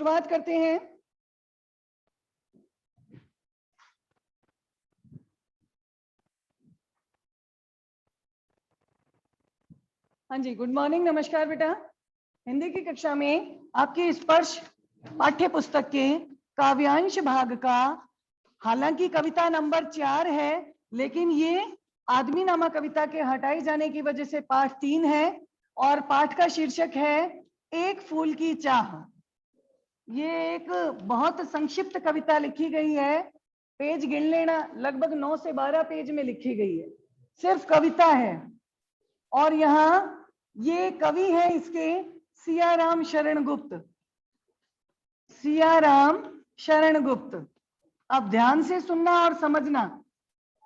शुरुआत करते हैं। हाँ जी, गुड मॉर्निंग, नमस्कार बेटा। हिंदी की कक्षा में आपकी स्पर्श पाठ्य पुस्तक के काव्यांश भाग का, हालांकि कविता नंबर 4 है, लेकिन ये आदमी नामा कविता के हटाए जाने की वजह से पाठ 3 है और पाठ का शीर्षक है एक फूल की चाह। ये एक बहुत संक्षिप्त कविता लिखी गई है, पेज गिन लेना, लगभग 9 से 12 पेज में लिखी गई है, सिर्फ कविता है। और यहाँ ये कवि है इसके सियाराम शरण गुप्त। सियाराम शरण गुप्त, अब ध्यान से सुनना और समझना।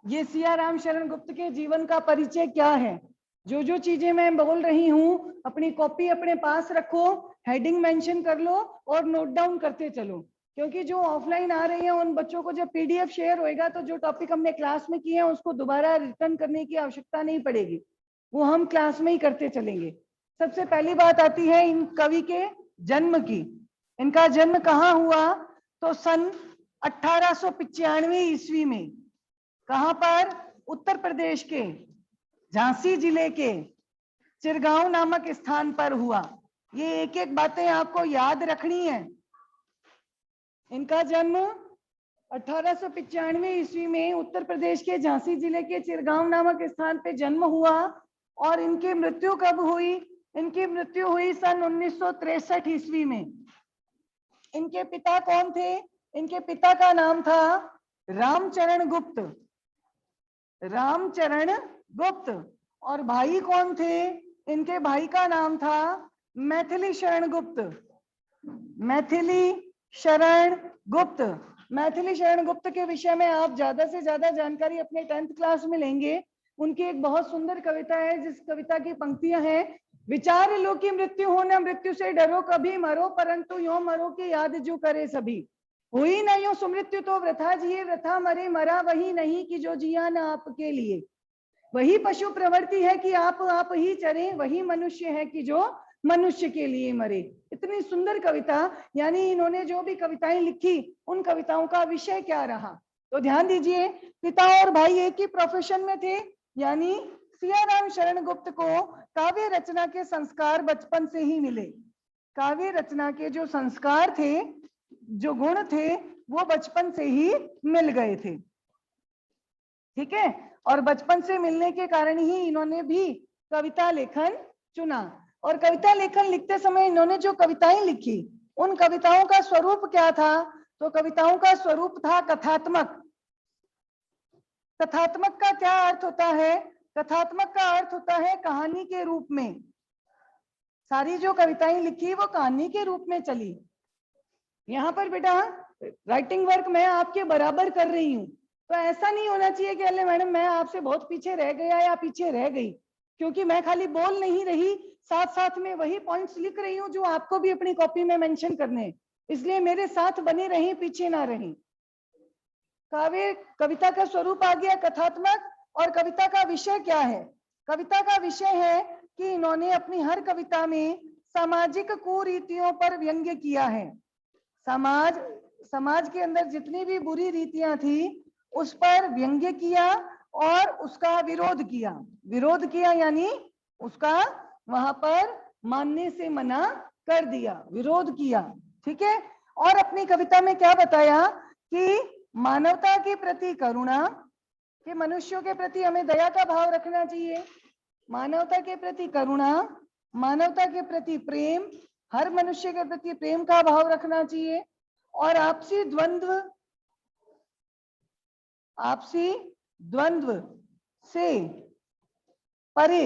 ये सियाराम शरण गुप्त के जीवन का परिचय क्या है, जो जो चीजें मैं बोल रही हूँ अपनी कॉपी अपने पास रखो, हेडिंग मेंशन कर लो और नोट डाउन करते चलो, क्योंकि जो ऑफलाइन आ रही है उन बच्चों को जब पीडीएफ शेयर होएगा तो जो टॉपिक हमने क्लास में किए हैं उसको दोबारा रिटर्न करने की आवश्यकता नहीं पड़ेगी, वो हम क्लास में ही करते चलेंगे। सबसे पहली बात आती है इन कवि के जन्म की। इनका जन्म कहाँ हुआ, तो सन 1895 ईस्वी में। कहां पर, उत्तर प्रदेश के झांसी जिले के चिरगांव नामक स्थान पर हुआ। ये एक एक बातें आपको याद रखनी है। इनका जन्म 1895 ईस्वी में उत्तर प्रदेश के झांसी जिले के चिरगांव नामक स्थान पे जन्म हुआ। और इनकी मृत्यु कब हुई, इनकी मृत्यु हुई सन 1963 ईस्वी में। इनके पिता कौन थे, इनके पिता का नाम था रामचरण गुप्त, रामचरण गुप्त। और भाई कौन थे, इनके भाई का नाम था मैथिली शरण गुप्त, मैथिली शरण गुप्त। मैथिली शरण गुप्त के विषय में आप ज्यादा से ज्यादा जानकारी अपने 10th क्लास में लेंगे। उनकी एक बहुत सुंदर कविता है, जिस कविता की पंक्तियां हैं, विचार लो कि मृत्यु हो न मृत्यु से डरो, कभी मरो परंतु यो मरो की याद जो करे सभी। हुई न यो सुमृत्यु तो वृथा जिए, वृथा मरे मरा वही नहीं कि जो जिया न आपके लिए। वही पशु प्रवृत्ति है कि आप ही चरे, वही मनुष्य है कि जो मनुष्य के लिए मरे। इतनी सुंदर कविता, यानी इन्होंने जो भी कविताएं लिखी उन कविताओं का विषय क्या रहा, तो ध्यान दीजिए। पिता और भाई एक ही प्रोफेशन में थे, यानी सियाराम शरण गुप्त को काव्य रचना के संस्कार बचपन से ही मिले। काव्य रचना के जो संस्कार थे, जो गुण थे, वो बचपन से ही मिल गए थे, ठीक है। और बचपन से मिलने के कारण ही इन्होंने भी कविता लेखन चुना। और कविता लेखन लिखते समय इन्होंने जो कविताएं लिखी, उन कविताओं का स्वरूप क्या था, तो कविताओं का स्वरूप था कथात्मक। कथात्मक का क्या अर्थ होता है, कथात्मक का अर्थ होता है कहानी के रूप में। सारी जो कविताएं लिखी वो कहानी के रूप में चली। यहाँ पर बेटा राइटिंग वर्क मैं आपके बराबर कर रही हूँ, तो ऐसा नहीं होना चाहिए कि अरे मैडम मैं आपसे बहुत पीछे रह गया या पीछे रह गई, क्योंकि मैं खाली बोल नहीं रही, साथ साथ में वही पॉइंट्स लिख रही हूँ जो आपको भी अपनी कॉपी में मेंशन करने हैं। इसलिए मेरे साथ बने रहें, पीछे ना रहें। काव्य कविता का स्वरूप आ गया कथात्मक। और कविता का विषय क्या है, कविता का विषय है कि इन्होंने अपनी हर कविता में सामाजिक कुरीतियों पर व्यंग्य किया है। समाज के अंदर जितनी भी बुरी रीतियां थी उस पर व्यंग्य किया और उसका विरोध किया। विरोध किया यानी उसका वहां पर मानने से मना कर दिया, विरोध किया, ठीक है। और अपनी कविता में क्या बताया कि मानवता के प्रति करुणा, कि मनुष्यों के प्रति हमें दया का भाव रखना चाहिए, मानवता के प्रति करुणा, मानवता के प्रति प्रेम, हर मनुष्य के प्रति प्रेम का भाव रखना चाहिए। और आपसी द्वंद्व से परे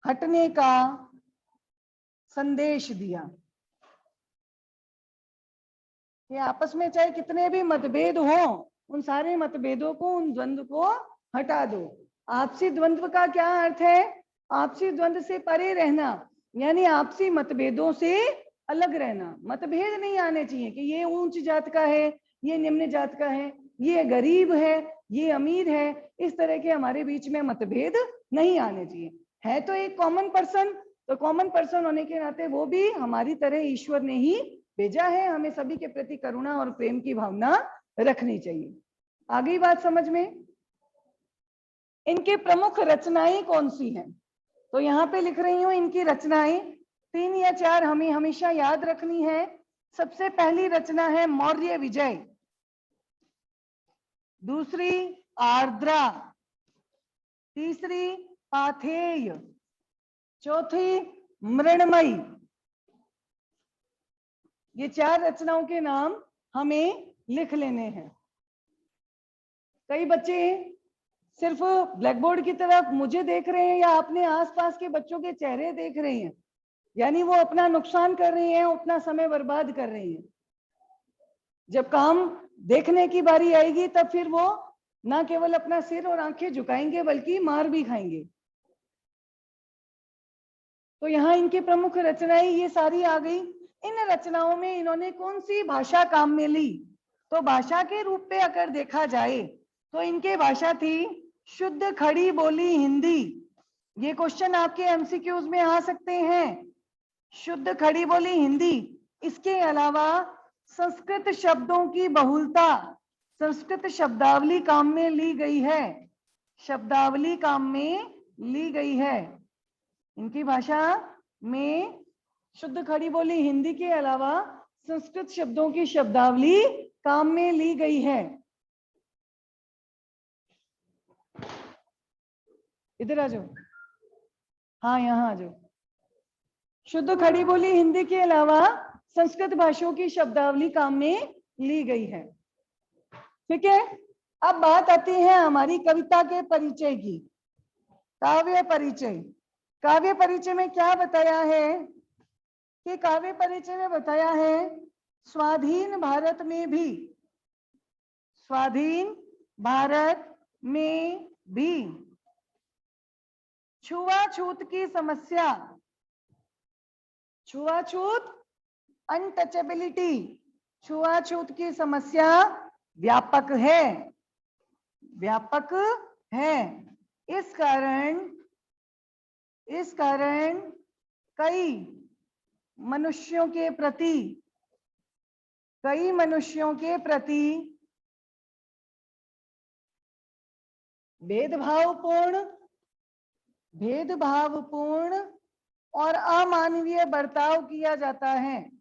हटने का संदेश दिया कि आपस में चाहे कितने भी मतभेद हो, उन सारे मतभेदों को, उन द्वंद्व को हटा दो। आपसी द्वंद्व का क्या अर्थ है, आपसी द्वंद्व से परे रहना, यानी आपसी मतभेदों से अलग रहना। मतभेद नहीं आने चाहिए कि ये ऊंच जात का है, ये निम्न जात का है, ये गरीब है, ये अमीर है, इस तरह के हमारे बीच में मतभेद नहीं आने चाहिए। है तो एक कॉमन पर्सन, तो कॉमन पर्सन होने के नाते वो भी हमारी तरह ईश्वर ने ही भेजा है, हमें सभी के प्रति करुणा और प्रेम की भावना रखनी चाहिए। आ गई बात समझ में? इनके प्रमुख रचनाएं कौन सी हैं? तो यहाँ पे लिख रही हूं इनकी रचनाएं 3 या 4 हमें हमेशा याद रखनी है। सबसे पहली रचना है मौर्य विजय, दूसरी आर्द्रा, तीसरी पाथेय, चौथी मृण्मयी। ये 4 रचनाओं के नाम हमें लिख लेने हैं। कई बच्चे सिर्फ ब्लैक बोर्ड की तरफ मुझे देख रहे हैं या अपने आसपास के बच्चों के चेहरे देख रहे हैं, यानी वो अपना नुकसान कर रही हैं, अपना समय बर्बाद कर रही हैं। जब काम देखने की बारी आएगी तब फिर वो ना केवल अपना सिर और आंखें झुकाएंगे बल्कि मार भी खाएंगे। तो यहाँ इनकी प्रमुख रचनाएं ये सारी आ गई। इन रचनाओं में इन्होंने कौन सी भाषा काम में ली? तो भाषा के रूप में अगर देखा जाए तो इनके भाषा थी शुद्ध खड़ी बोली हिंदी। ये क्वेश्चन आपके एमसीक्यूज में आ सकते हैं। शुद्ध खड़ी बोली हिंदी। इसके अलावा संस्कृत शब्दों की बहुलता, संस्कृत शब्दावली काम में ली गई है, शब्दावली काम में ली गई है। इनकी भाषा में शुद्ध खड़ी बोली हिंदी के अलावा संस्कृत शब्दों की शब्दावली काम में ली गई है। इधर आ जाओ, हाँ यहाँ आ जाओ। शुद्ध खड़ी बोली हिंदी के अलावा संस्कृत भाषाओं की शब्दावली काम में ली गई है। ठीक है, अब बात आती है हमारी कविता के परिचय की। काव्य परिचय। काव्य परिचय में क्या बताया है कि काव्य परिचय में बताया है स्वाधीन भारत में भी, स्वाधीन भारत में भी छुआछूत की समस्या, छुआछूत अनटचेबिलिटी, छुआछूत की समस्या व्यापक है, व्यापक है। इस कारण कई मनुष्यों के प्रति भेदभावपूर्ण और अमानवीय बर्ताव किया जाता है,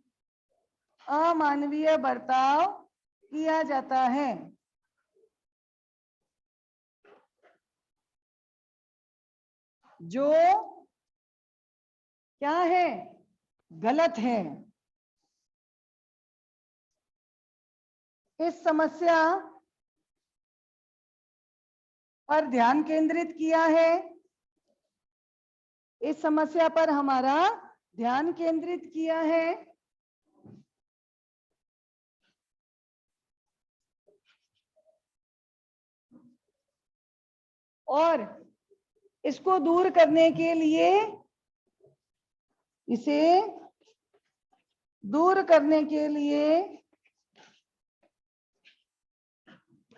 अमानवीय बर्ताव किया जाता है। जो क्या है? गलत है। इस समस्या पर ध्यान केंद्रित किया है, इस समस्या पर हमारा ध्यान केंद्रित किया है। और इसको दूर करने के लिए, इसे दूर करने के लिए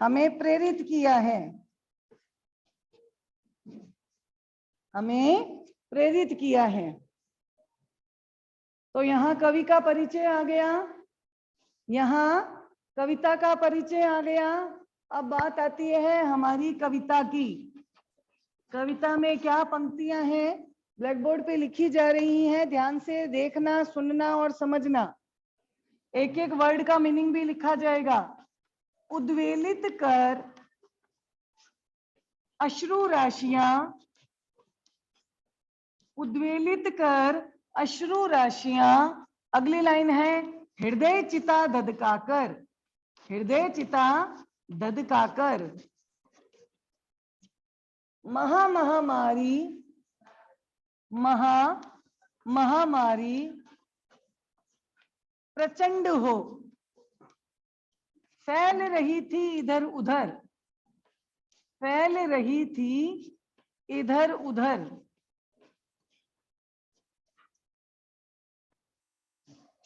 हमें प्रेरित किया है, हमें प्रेरित किया है। तो यहाँ कवि का परिचय आ गया, यहाँ कविता का परिचय आ गया। अब बात आती है हमारी कविता की। कविता में क्या पंक्तियां हैं ब्लैक बोर्ड पे लिखी जा रही हैं, ध्यान से देखना, सुनना और समझना। एक एक वर्ड का मीनिंग भी लिखा जाएगा। उद्वेलित कर अश्रु राशियां, उद्वेलित कर अश्रु राशियां। अगली लाइन है हृदय चिता धधकाकर, हृदय चिता धधकाकर। महामारी प्रचंड हो, फैल रही थी इधर उधर, फैल रही थी इधर उधर।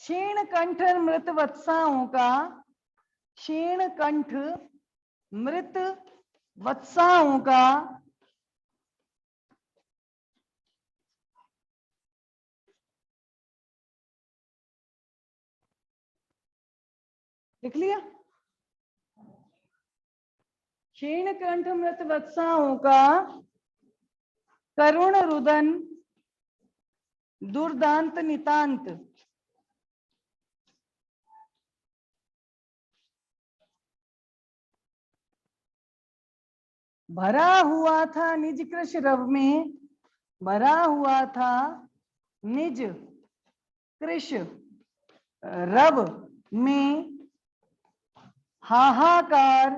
क्षीण कंठ मृत वत्साओं का, क्षीण कंठ मृत वत्साओं का लिख लिया। क्षीण कंठ मृत वत्साओं का करुण रुदन दुर्दांत नितांत। भरा हुआ था निज कृश रव में, भरा हुआ था निज कृश रव में हाहाकार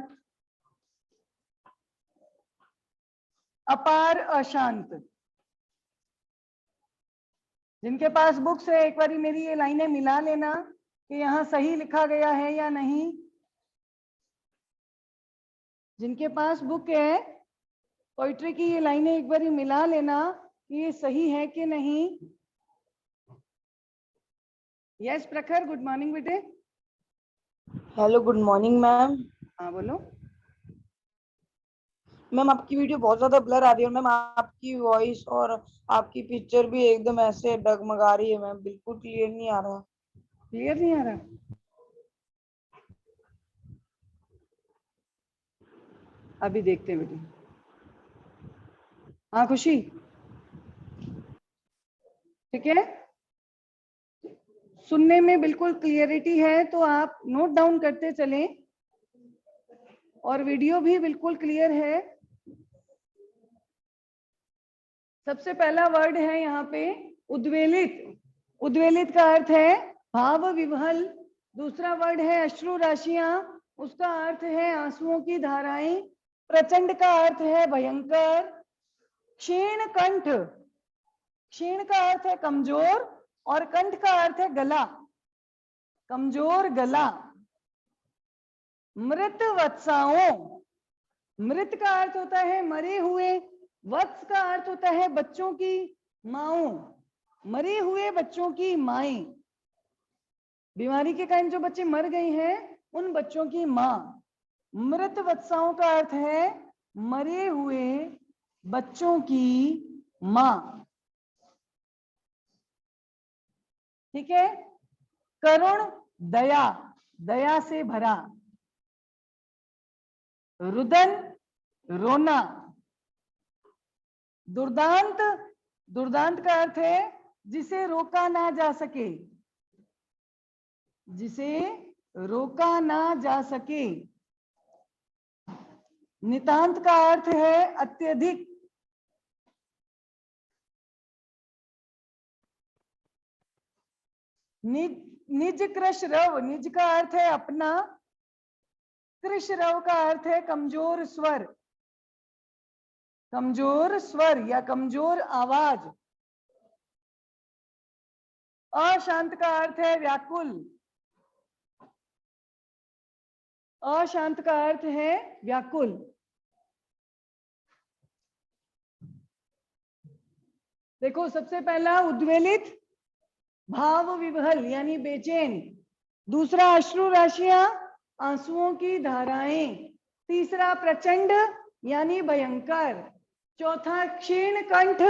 अपार अशांत। जिनके पास बुक्स है एक बारी मेरी ये लाइनें मिला लेना कि यहाँ सही लिखा गया है या नहीं। जिनके पास बुक है पोइट्री की ये लाइनें एक बारी मिला लेना कि ये सही है कि नहीं। यस प्रखर, गुड मॉर्निंग बेटे। Hello, good morning ma'am. हाँ बोलो। मैम आपकी वीडियो बहुत ज्यादा ब्लर आ रही है और मैम आपकी वॉइस और आपकी पिक्चर भी एकदम ऐसे डगमगा रही है मैम, बिल्कुल क्लियर नहीं आ रहा। क्लियर नहीं आ रहा? अभी देखते हैं बेटे। हाँ खुशी, ठीक है। सुनने में बिल्कुल क्लियरिटी है तो आप नोट डाउन करते चलें, और वीडियो भी बिल्कुल क्लियर है। सबसे पहला वर्ड है यहाँ पे उद्वेलित। उद्वेलित का अर्थ है भाव विवहल। दूसरा वर्ड है अश्रु राशियां, उसका अर्थ है आंसुओं की धाराएं। प्रचंड का अर्थ है भयंकर। क्षीण कंठ, क्षीण का अर्थ है कमजोर और कंठ का अर्थ है गला, कमजोर गला। मृत वत्साओं, मृत का अर्थ होता है मरे हुए, वत्स का अर्थ होता है बच्चों की माओ, मरे हुए बच्चों की माएं। बीमारी के कारण जो बच्चे मर गए हैं उन बच्चों की मां। मृत वत्साओं का अर्थ है मरे हुए बच्चों की मां, ठीक है। करुण दया, दया से भरा। रुदन रोना। दुर्दांत, दुर्दांत का अर्थ है जिसे रोका ना जा सके, जिसे रोका ना जा सके। नितांत का अर्थ है अत्यधिक। निज कृश रव, निज का अर्थ है अपना, कृश रव का अर्थ है कमजोर स्वर, कमजोर स्वर या कमजोर आवाज। अशांत का अर्थ है व्याकुल, अशांत का अर्थ है व्याकुल। देखो सबसे पहला उद्वेलित, भाव विवहल यानी बेचैन। दूसरा अश्रु राशियां, आंसुओं की धाराएं। तीसरा प्रचंड यानी भयंकर। चौथा क्षीण कंठ,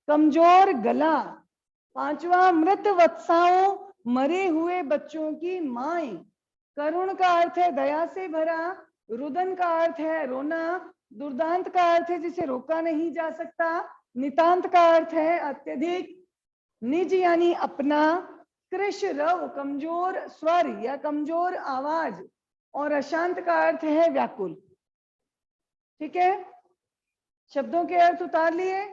कमजोर गला। पांचवा मृत वत्साओं, मरे हुए बच्चों की माएं। करुण का अर्थ है दया से भरा। रुदन का अर्थ है रोना। दुर्दांत का अर्थ है जिसे रोका नहीं जा सकता। नितांत का अर्थ है अत्यधिक। निज यानी अपना। कृश रव कमजोर स्वर या कमजोर आवाज, और अशांत का अर्थ है व्याकुल, ठीक है। शब्दों के अर्थ उतार लिए।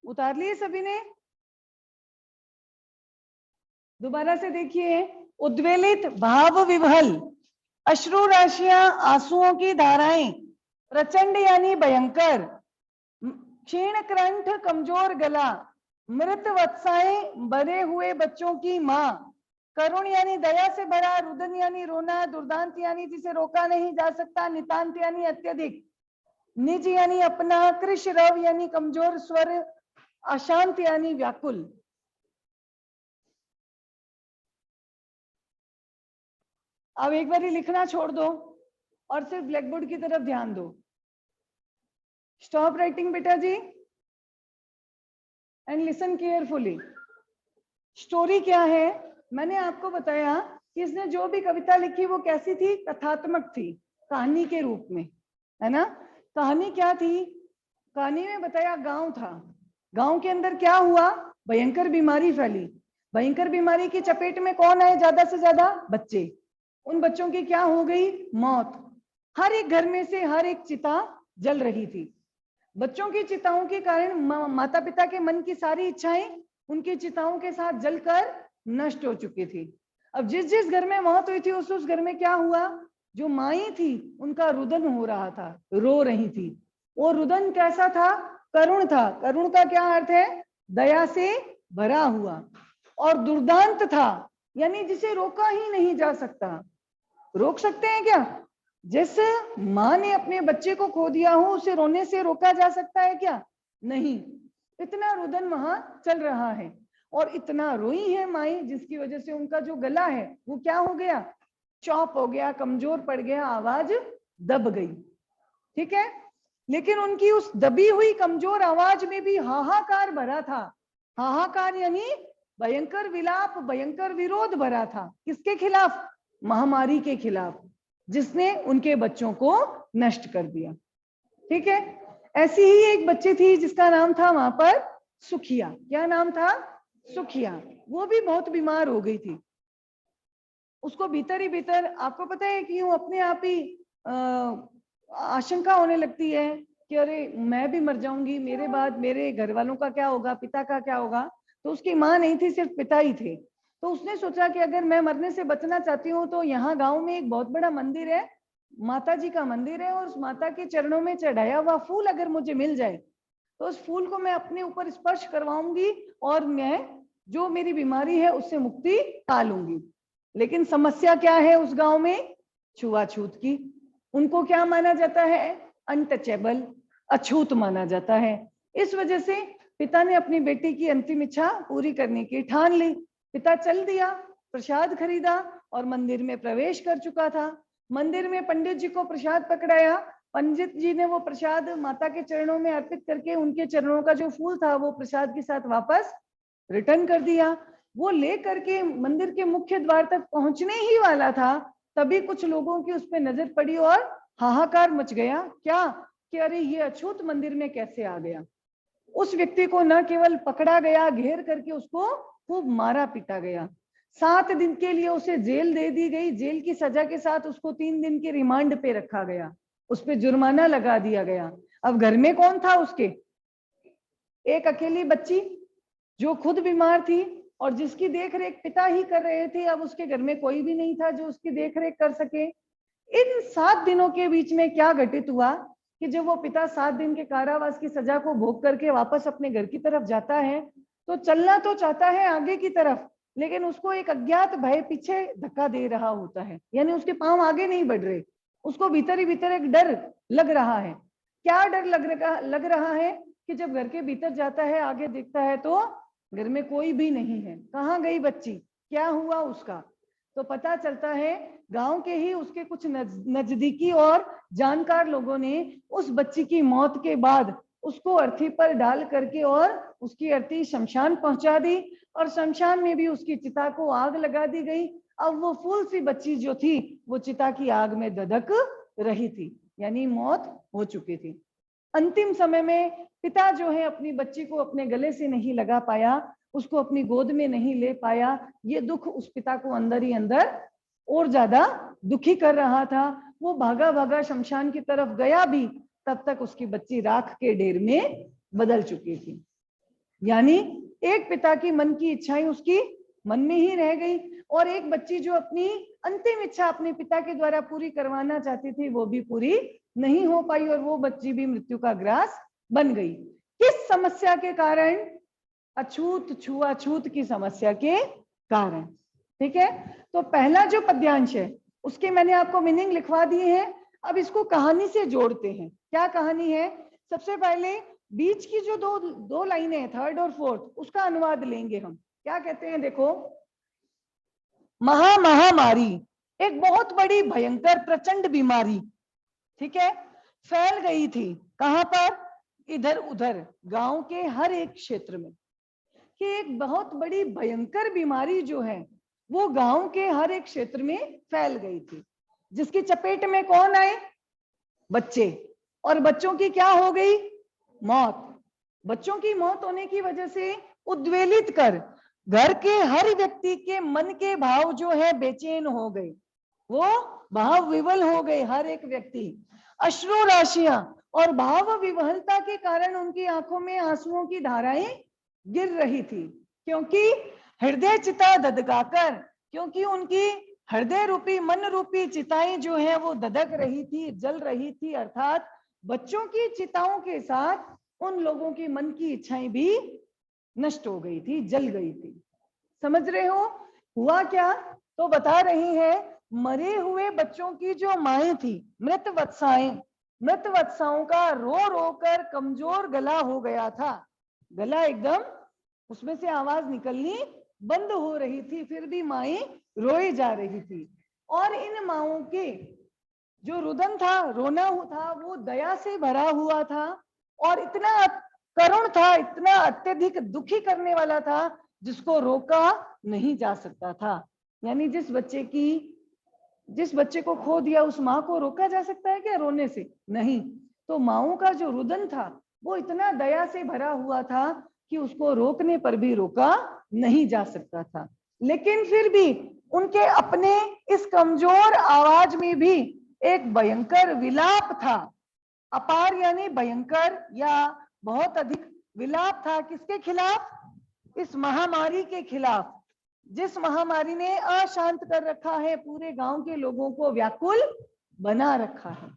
उतार लिए सभी ने? दोबारा से देखिए। उद्वेलित भाव विवहल, अश्रु राशियां आंसुओं की धाराएं, प्रचंड यानी भयंकर, क्षीण कंठ कमजोर गला, मृत वत्साएं बने हुए बच्चों की मां, करुण यानी दया से भरा, रुदन यानी रोना, दुर्दांत यानी जिसे रोका नहीं जा सकता, नितांत यानी अत्यधिक, निज यानी अपना, कृश रव यानी कमजोर स्वर, अशांत यानी व्याकुल। अब एक बार लिखना छोड़ दो और सिर्फ ब्लैक बोर्ड की तरफ ध्यान दो। स्टॉप राइटिंग बेटा जी एंड लिसन केयरफुली। स्टोरी क्या है? मैंने आपको बताया कि इसने जो भी कविता लिखी वो कैसी थी? कथात्मक थी, कहानी के रूप में, है ना। कहानी क्या थी? कहानी में बताया गांव था, गांव के अंदर क्या हुआ? भयंकर बीमारी फैली। भयंकर बीमारी की चपेट में कौन आए? ज्यादा से ज्यादा बच्चे। उन बच्चों की क्या हो गई? मौत। हर एक घर में से हर एक चिता जल रही थी। बच्चों की चिताओं के कारण माता पिता के मन की सारी इच्छाएं उनकी चिताओं के साथ जलकर नष्ट हो चुकी थी। अब जिस जिस घर में मौत हुई थी उस घर में क्या हुआ? जो माई थी उनका रुदन हो रहा था, रो रही थी। वो रुदन कैसा था? करुण था। करुण का क्या अर्थ है? दया से भरा हुआ। और दुर्दांत था, यानी जिसे रोका ही नहीं जा सकता। रोक सकते हैं क्या? जिस माँ ने अपने बच्चे को खो दिया हो उसे रोने से रोका जा सकता है क्या? नहीं। इतना रुदन वहां चल रहा है और इतना रोई है माई जिसकी वजह से उनका जो गला है वो क्या हो गया? चौप हो गया, कमजोर पड़ गया, आवाज दब गई। ठीक है, लेकिन उनकी उस दबी हुई कमजोर आवाज में भी हाहाकार भरा था। हाहाकार यानी भयंकर विलाप, भयंकर विरोध भरा था। किसके खिलाफ? महामारी के खिलाफ, जिसने उनके बच्चों को नष्ट कर दिया। ठीक है, ऐसी ही एक बच्ची थी जिसका नाम था वहां पर सुखिया। क्या नाम था? सुखिया। वो भी बहुत बीमार हो गई थी। उसको भीतर ही भीतर, आपको पता है कि यूं अपने आप ही आशंका होने लगती है कि अरे मैं भी मर जाऊंगी, मेरे बाद मेरे घर वालों का क्या होगा, पिता का क्या होगा। तो उसकी माँ नहीं थी, सिर्फ पिता ही थे। तो उसने सोचा कि अगर मैं मरने से बचना चाहती हूँ तो यहाँ गांव में एक बहुत बड़ा मंदिर है, माता जी का मंदिर है, और उस माता के चरणों में चढ़ाया हुआ फूल अगर मुझे मिल जाए तो उस फूल को मैं अपने ऊपर स्पर्श करवाऊंगी और मैं जो मेरी बीमारी है उससे मुक्ति पा लूंगी। लेकिन समस्या क्या है उस गांव में? छुआछूत की। उनको क्या माना जाता है? अनटचेबल, अछूत माना जाता है। इस वजह से पिता ने अपनी बेटी की अंतिम इच्छा पूरी करने की ठान ली। पिता चल दिया, प्रसाद खरीदा और मंदिर में प्रवेश कर चुका था। मंदिर में पंडित जी को प्रसाद पकड़ाया। पंडित जी ने वो प्रसाद माता के चरणों में अर्पित करके उनके चरणों का जो फूल था वो प्रसाद के साथ वापस रिटर्न कर दिया। वो लेकर के मंदिर के मुख्य द्वार तक पहुंचने ही वाला था, तभी कुछ लोगों की उस पर नजर पड़ी और हाहाकार मच गया। क्या? कि अरे ये अछूत मंदिर में कैसे आ गया। उस व्यक्ति को न केवल पकड़ा गया, घेर करके उसको खूब मारा पीटा गया। 7 दिन के लिए उसे जेल दे दी गई। जेल की सजा के साथ उसको 3 दिन के रिमांड पे रखा गया, उस पे जुर्माना लगा दिया गया। अब घर में कौन था उसके? एक अकेली बच्ची जो खुद बीमार थी और जिसकी देखरेख पिता ही कर रहे थे। अब उसके घर में कोई भी नहीं था जो उसकी देखरेख कर सके। इन 7 दिनों के बीच में क्या घटित हुआ कि जब वो पिता 7 दिन के कारावास की सजा को भोग करके वापस अपने घर की तरफ जाता है तो चलना तो चाहता है आगे की तरफ, लेकिन उसको एक अज्ञात भय पीछे धक्का दे रहा होता है, यानी उसके पांव आगे नहीं बढ़ रहे। उसको भीतर ही भीतर एक डर लग रहा है। क्या डर लग रहा है? कि जब घर के भीतर जाता है, आगे देखता है तो घर में कोई भी नहीं है। कहाँ गई बच्ची? क्या हुआ उसका? तो पता चलता है गांव के ही उसके कुछ नजदीकी और जानकार लोगों ने उस बच्ची की मौत के बाद उसको अर्थी पर डाल करके और उसकी अर्थी शमशान पहुंचा दी और शमशान में भी उसकी चिता को आग लगा दी गई। अब वो फूल सी बच्ची जो थी वो चिता की आग में दधक रही थी, यानी मौत हो चुकी थी। अंतिम समय में पिता जो है अपनी बच्ची को अपने गले से नहीं लगा पाया, उसको अपनी गोद में नहीं ले पाया। ये दुख उस पिता को अंदर ही अंदर और ज्यादा दुखी कर रहा था। वो भागा भागा शमशान की तरफ गया भी, तब तक उसकी बच्ची राख के ढेर में बदल चुकी थी। यानी एक पिता की मन की इच्छाएं उसकी मन में ही रह गई और एक बच्ची जो अपनी अंतिम इच्छा अपने पिता के द्वारा पूरी करवाना चाहती थी वो भी पूरी नहीं हो पाई और वो बच्ची भी मृत्यु का ग्रास बन गई। किस समस्या के कारण? अछूत छुआछूत की समस्या के कारण। ठीक है, तो पहला जो पद्यांश है उसके मैंने आपको मीनिंग लिखवा दिए हैं। अब इसको कहानी से जोड़ते हैं। क्या कहानी है? सबसे पहले बीच की जो दो लाइनें हैं, 3rd और 4th, उसका अनुवाद लेंगे हम। क्या कहते हैं देखो, महामारी एक बहुत बड़ी भयंकर प्रचंड बीमारी, ठीक है, फैल गई थी। कहां पर? इधर उधर गांव के हर एक क्षेत्र में, कि एक बहुत बड़ी भयंकर बीमारी जो है वो गांव के हर एक क्षेत्र में फैल गई थी, जिसकी चपेट में कौन आए? बच्चे। और बच्चों की क्या हो गई? मौत। बच्चों की मौत होने की वजह से उद्वेलित कर घर के हर व्यक्ति के मन के भाव जो है बेचैन हो गए, वो भाव विवल हो गए। हर एक व्यक्ति अश्रु राशियां और भाव विवलता के कारण उनकी आंखों में आंसुओं की धाराएं गिर रही थी, क्योंकि हृदय चिता ददकाकर, क्योंकि उनकी हृदय रूपी मन रूपी चिताएं जो है वो ददक रही थी, जल रही थी। अर्थात बच्चों की चिताओं के साथ उन लोगों की मन की इच्छाएं भी नष्ट हो गई थी, जल गई थी। समझ रहे हो हुआ क्या? तो बता रही है, मरे हुए बच्चों की जो माएं थी, मृत वत्साएं, मृत वत्साओं का रो रो कर कमजोर गला हो गया था। गला एकदम उसमें से आवाज निकलनी बंद हो रही थी, फिर भी माएं रोई जा रही थी। और इन माओं के जो रुदन था, रोना था, वो दया से भरा हुआ था और इतना करुण था, इतना अत्यधिक दुखी करने वाला था, जिसको रोका नहीं जा सकता था। यानी जिस बच्चे को खो दिया उस माँ को रोका जा सकता है क्या रोने से? नहीं। तो माओं का जो रुदन था वो इतना दया से भरा हुआ था कि उसको रोकने पर भी रोका नहीं जा सकता था। लेकिन फिर भी उनके अपने इस कमजोर आवाज में भी एक भयंकर विलाप था। अपार यानी भयंकर या बहुत अधिक विलाप था। किसके खिलाफ? इस महामारी के खिलाफ, जिस महामारी ने अशांत कर रखा है, पूरे गांव के लोगों को व्याकुल बना रखा है।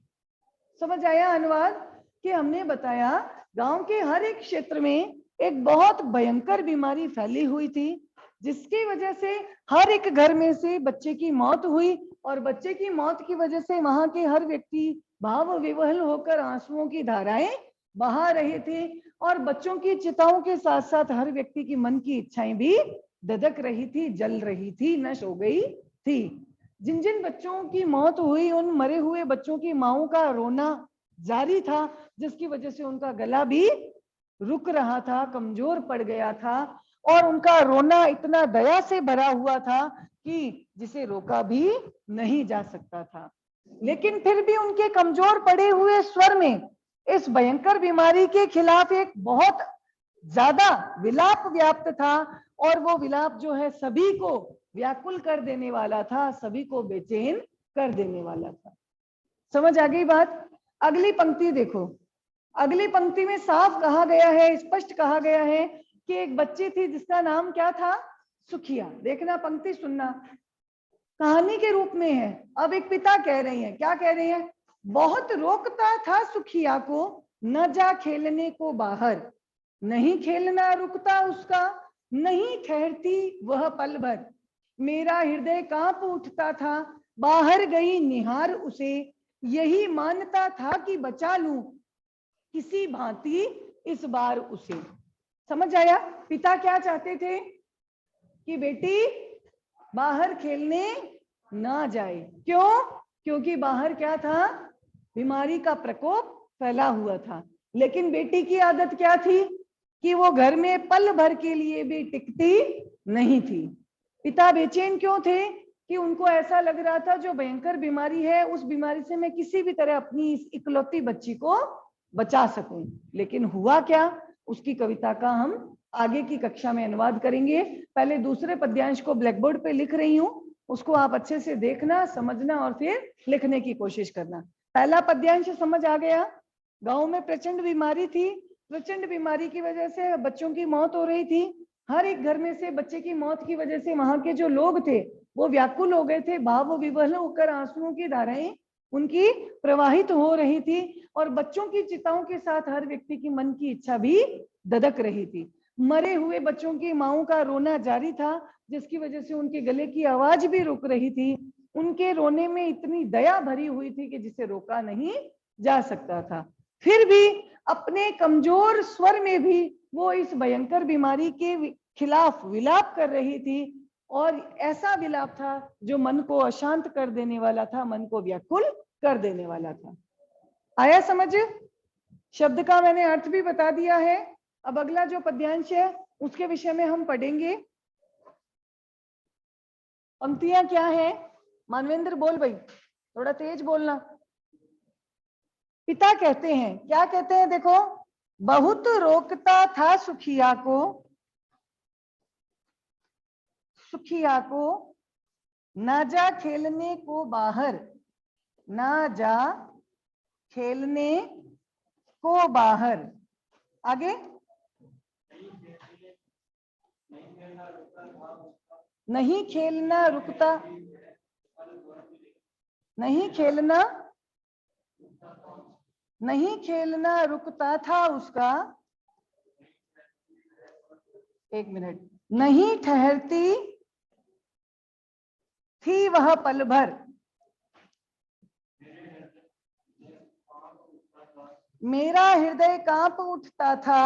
समझ आया अनुवाद? कि हमने बताया गांव के हर एक क्षेत्र में एक बहुत भयंकर बीमारी फैली हुई थी, जिसकी वजह से हर एक घर में से बच्चे की मौत हुई और बच्चे की मौत की वजह से वहां के हर व्यक्ति भाव विवल होकर आंसुओं की धाराएं बहा रहे थे और बच्चों की चिताओं के साथ साथ हर व्यक्ति की मन की इच्छाएं भी ददक रही थी, जल रही थी, नष्ट हो गई थी। जिन जिन बच्चों की मौत हुई उन मरे हुए बच्चों की माओं का रोना जारी था, जिसकी वजह से उनका गला भी रुक रहा था, कमजोर पड़ गया था और उनका रोना इतना दया से भरा हुआ था कि जिसे रोका भी नहीं जा सकता था। लेकिन फिर भी उनके कमजोर पड़े हुए स्वर में इस भयंकर बीमारी के खिलाफ एक बहुत ज्यादा विलाप व्याप्त था और वो विलाप जो है सभी को व्याकुल कर देने वाला था, सभी को बेचैन कर देने वाला था। समझ आ गई बात? अगली पंक्ति देखो। अगली पंक्ति में साफ कहा गया है, स्पष्ट कहा गया है कि एक बच्ची थी जिसका नाम क्या था? सुखिया। देखना, पंक्ति सुनना, कहानी के रूप में है। अब एक पिता कह रहे हैं, क्या कह रहे हैं? बहुत रोकता था सुखिया को, न जा खेलने को बाहर, नहीं खेलना रुकता उसका, नहीं ठहरती वह पल भर, मेरा हृदय कांप उठता था, बाहर गई निहार उसे, यही मानता था कि बचा लूं किसी भांति इस बार उसे। समझ आया? पिता क्या चाहते थे? कि बेटी बाहर खेलने ना जाए। क्यों? क्योंकि बाहर क्या था? बीमारी का प्रकोप फैला हुआ था। लेकिन बेटी की आदत क्या थी? कि वो घर में पल भर के लिए भी टिकती नहीं थी। पिता बेचैन क्यों थे? कि उनको ऐसा लग रहा था जो भयंकर बीमारी है, उस बीमारी से मैं किसी भी तरह अपनी इस इकलौती बच्ची को बचा सकूं। लेकिन हुआ क्या? उसकी कविता का हम आगे की कक्षा में अनुवाद करेंगे। पहले दूसरे पद्यांश को ब्लैक बोर्ड पे लिख रही हूं, उसको आप अच्छे से देखना, समझना और फिर लिखने की कोशिश करना। पहला पद्यांश समझ आ गया? गांव में प्रचंड बीमारी थी, प्रचंड बीमारी की वजह से बच्चों की मौत हो रही थी। हर एक घर में से बच्चे की मौत की वजह से वहां के जो लोग थे वो व्याकुल हो गए थे, भाव विवल होकर आंसुओं की धाराएं उनकी प्रवाहित हो रही थी और बच्चों की चिताओं के साथ हर व्यक्ति की मन की इच्छा भी ददक रही थी। मरे हुए बच्चों की माओं का रोना जारी था, जिसकी वजह से उनके गले की आवाज भी रुक रही थी। उनके रोने में इतनी दया भरी हुई थी कि जिसे रोका नहीं जा सकता था। फिर भी अपने कमजोर स्वर में भी वो इस भयंकर बीमारी के खिलाफ विलाप कर रही थी और ऐसा विलाप था जो मन को अशांत कर देने वाला था, मन को व्याकुल कर देने वाला था। आया समझ? शब्द का मैंने अर्थ भी बता दिया है। अब अगला जो पद्यांश है उसके विषय में हम पढ़ेंगे। पंक्तियां क्या है? मानवेंद्र बोल भाई, थोड़ा तेज बोलना। पिता कहते हैं, क्या कहते हैं? देखो, बहुत रोकता था सुखिया को, सुखिया को, ना जा खेलने को बाहर, ना जा खेलने को बाहर। आगे, नहीं खेलना रुकता, नहीं खेलना, नहीं खेलना रुकता था उसका, एक मिनट, नहीं ठहरती थी वह पल भर, मेरा हृदय कांप उठता था,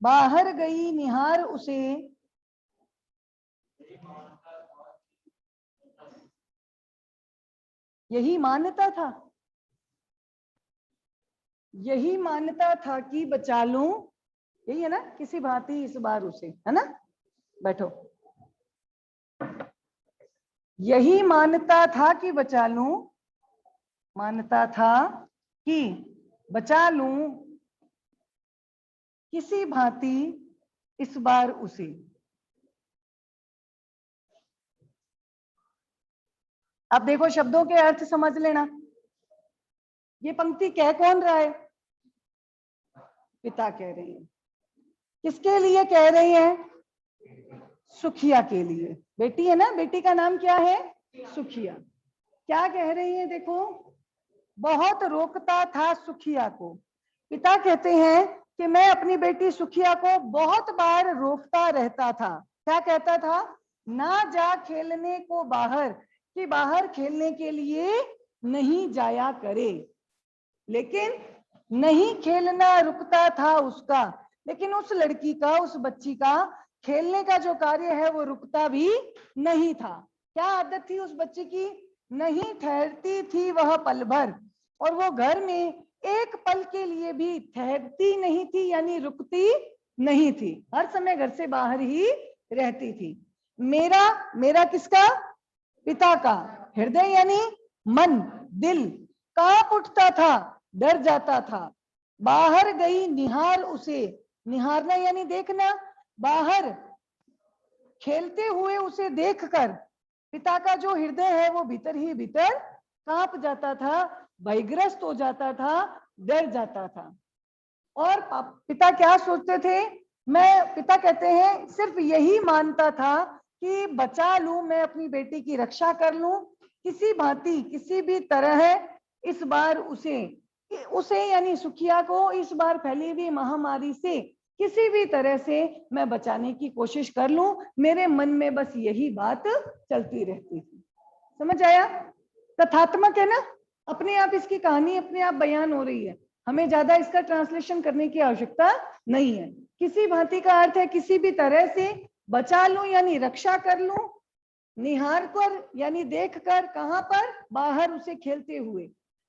बाहर गई निहार उसे, यही मान्यता था, यही मान्यता था कि बचा लूं, यही है ना, किसी भांति इस बार उसे, है ना? बैठो। यही मान्यता था कि बचा लूं, मान्यता था कि बचा लूं किसी भांति इस बार उसे। अब देखो, शब्दों के अर्थ समझ लेना। ये पंक्ति कह कौन रहा है? पिता कह रहे हैं। किसके लिए कह रहे हैं? सुखिया के लिए। बेटी है ना, बेटी का नाम क्या है? सुखिया। क्या कह रही है? देखो, बहुत रोकता था सुखिया को। पिता कहते हैं कि मैं अपनी बेटी सुखिया को बहुत बार रोकता रहता था। क्या कहता था? ना जा खेलने को बाहर, कि बाहर खेलने के लिए नहीं जाया करे। लेकिन नहीं खेलना रुकता था उसका, लेकिन उस लड़की का, उस बच्ची का खेलने का जो कार्य है वो रुकता भी नहीं था। क्या आदत थी उस बच्ची की? नहीं ठहरती थी वह पल भर, और वो घर में एक पल के लिए भी ठहरती नहीं थी, यानी रुकती नहीं थी। हर समय घर से बाहर ही रहती थी। मेरा, मेरा किसका? पिता का हृदय यानी मन, दिल कांप उठता था, डर जाता था। बाहर गई निहार उसे, निहारना यानी देखना, बाहर खेलते हुए उसे देखकर पिता का जो हृदय है वो भीतर ही भीतर कांप जाता था, भयग्रस्त हो जाता था, डर जाता था। और पिता क्या सोचते थे? पिता कहते हैं सिर्फ यही मानता था कि बचा लूं, मैं अपनी बेटी की रक्षा कर लूं, किसी भांति किसी भी तरह इस बार उसे यानी सुखिया को इस बार फैली हुई महामारी से किसी भी तरह से मैं बचाने की कोशिश कर लूं। मेरे मन में बस यही बात चलती रहती थी। समझ आया? तथात्मक है ना, अपने आप इसकी कहानी अपने आप बयान हो रही है, हमें ज्यादा इसका ट्रांसलेशन करने की आवश्यकता नहीं है। किसी भांति का अर्थ है किसी भी तरह से बचा लूं यानी रक्षा कर लूं, निहार कर यानी देख कर, कहां पर? बाहर उसे खेलते हुए,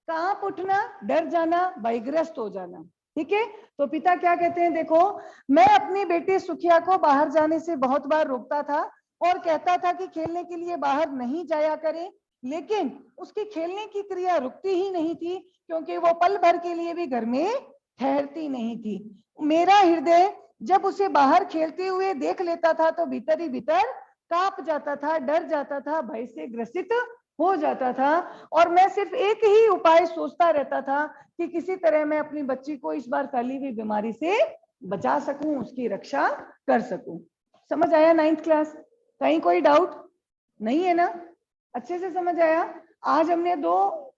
कहां उठना? डर जाना, भयग्रस्त हो जाना। ठीक है, तो पिता क्या कहते हैं? देखो, मैं अपनी बेटी सुखिया को बाहर जाने से बहुत बार रोकता था और कहता था कि खेलने के लिए बाहर नहीं जाया करे, लेकिन उसकी खेलने की क्रिया रुकती ही नहीं थी, क्योंकि वो पल भर के लिए भी घर में ठहरती नहीं थी। मेरा हृदय जब उसे बाहर खेलते हुए देख लेता था तो भीतर ही भीतर कांप जाता था, डर जाता था, भय से ग्रसित हो जाता था, और मैं सिर्फ एक ही उपाय सोचता रहता था कि किसी तरह मैं अपनी बच्ची को इस बार फैली हुई बीमारी से बचा सकूं, उसकी रक्षा कर सकूं। समझ आया? 9th class? कहीं कोई डाउट नहीं है ना? अच्छे से समझ आया? आज हमने 2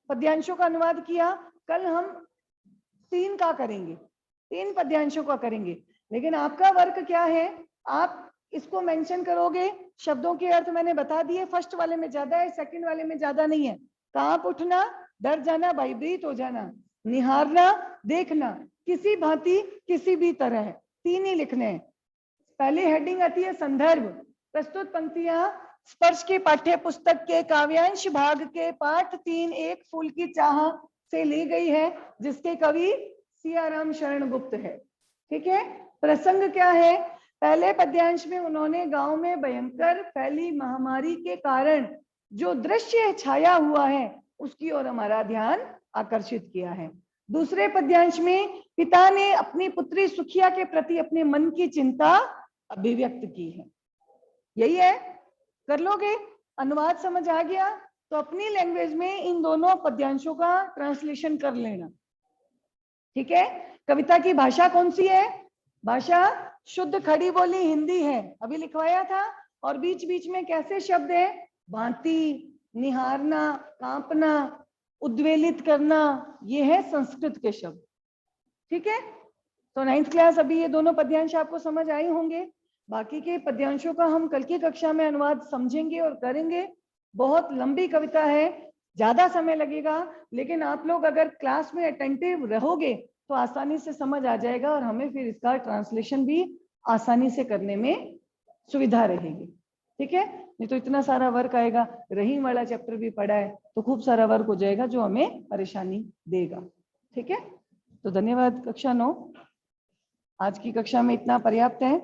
पद्यांशों का अनुवाद किया, कल हम 3 का करेंगे, 3 पद्यांशों का करेंगे। लेकिन आपका वर्क क्या है? आप इसको मेंशन करोगे। शब्दों के अर्थ मैंने बता दिए, फर्स्ट वाले में ज्यादा है, सेकंड वाले में ज्यादा नहीं है। कांप उठना, डर जाना, भयभीत हो जाना, निहारना, देखना, किसी भांति, किसी भी तरह, 3 ही लिखने हैं। पहले हेडिंग आती है संदर्भ। प्रस्तुत पंक्तियां स्पर्श की पाठ्य पुस्तक के काव्यांश भाग के पाठ 3 एक फूल की चाह से ली गई है, जिसके कवि सियाराम शरण गुप्त है। ठीक है। प्रसंग क्या है? पहले पद्यांश में उन्होंने गांव में भयंकर फैली महामारी के कारण जो दृश्य छाया हुआ है उसकी ओर हमारा ध्यान आकर्षित किया है। दूसरे पद्यांश में पिता ने अपनी पुत्री सुखिया के प्रति अपने मन की चिंता अभिव्यक्त की है। यही है। कर लोगे? अनुवाद समझ आ गया तो अपनी लैंग्वेज में इन दोनों पद्यांशों का ट्रांसलेशन कर लेना। ठीक है। कविता की भाषा कौन सी है? भाषा शुद्ध खड़ी बोली हिंदी है, अभी लिखवाया था। और बीच बीच में कैसे शब्द है? भांति, निहारना, कांपना, उद्वेलित करना, ये है संस्कृत के शब्द। ठीक है। तो 9th क्लास अभी ये दोनों पद्यांश आपको समझ आए होंगे। बाकी के पद्यांशों का हम कल की कक्षा में अनुवाद समझेंगे और करेंगे। बहुत लंबी कविता है, ज्यादा समय लगेगा, लेकिन आप लोग अगर क्लास में अटेंटिव रहोगे तो आसानी से समझ आ जाएगा और हमें फिर इसका ट्रांसलेशन भी आसानी से करने में सुविधा रहेगी। ठीक है। नहीं तो इतना सारा वर्क आएगा, रहीम वाला चैप्टर भी पढ़ा है तो खूब सारा वर्क हो जाएगा जो हमें परेशानी देगा। ठीक है। तो धन्यवाद। कक्षा 9 आज की कक्षा में इतना पर्याप्त है।